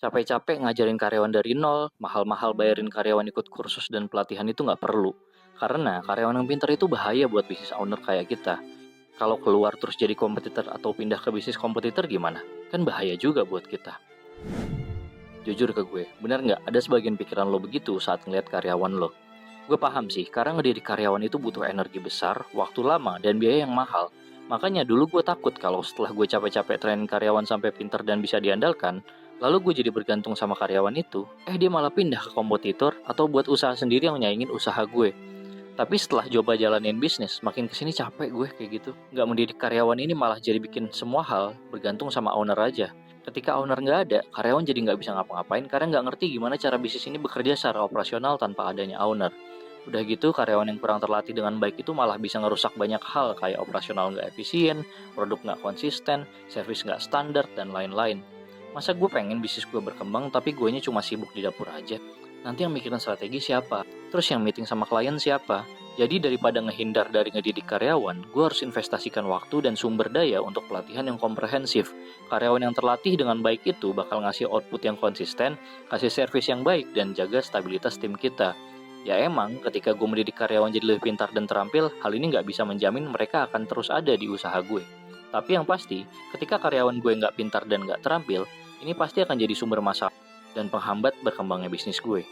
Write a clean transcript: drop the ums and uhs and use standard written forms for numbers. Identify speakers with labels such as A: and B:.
A: Capek-capek ngajarin karyawan dari nol, mahal-mahal bayarin karyawan ikut kursus dan pelatihan itu nggak perlu. Karena karyawan yang pintar itu bahaya buat bisnis owner kayak kita. Kalau keluar terus jadi kompetitor atau pindah ke bisnis kompetitor gimana? Kan bahaya juga buat kita. Jujur ke gue, bener nggak ada sebagian pikiran lo begitu saat ngeliat karyawan lo? Gue paham sih, karena ngedidik karyawan itu butuh energi besar, waktu lama, dan biaya yang mahal. Makanya dulu gue takut kalau setelah gue capek-capek training karyawan sampai pintar dan bisa diandalkan, lalu gue jadi bergantung sama karyawan itu, dia malah pindah ke kompetitor atau buat usaha sendiri yang nyaingin usaha gue. Tapi setelah coba jalanin bisnis, makin kesini capek gue kayak gitu. Nggak mendidik karyawan ini malah jadi bikin semua hal bergantung sama owner aja. Ketika owner nggak ada, karyawan jadi nggak bisa ngapa-ngapain karena nggak ngerti gimana cara bisnis ini bekerja secara operasional tanpa adanya owner. Udah gitu, karyawan yang kurang terlatih dengan baik itu malah bisa ngerusak banyak hal kayak operasional nggak efisien, produk nggak konsisten, servis nggak standar, dan lain-lain. Masa gue pengen bisnis gue berkembang tapi guenya cuma sibuk di dapur aja? Nanti yang mikirin strategi siapa? Terus yang meeting sama klien siapa? Jadi daripada ngehindar dari ngedidik karyawan, gue harus investasikan waktu dan sumber daya untuk pelatihan yang komprehensif. Karyawan yang terlatih dengan baik itu bakal ngasih output yang konsisten, kasih servis yang baik, dan jaga stabilitas tim kita. Ya emang, ketika gue mendidik karyawan jadi lebih pintar dan terampil, hal ini nggak bisa menjamin mereka akan terus ada di usaha gue. Tapi yang pasti, ketika karyawan gue nggak pintar dan nggak terampil, ini pasti akan jadi sumber masalah dan penghambat berkembangnya bisnis gue.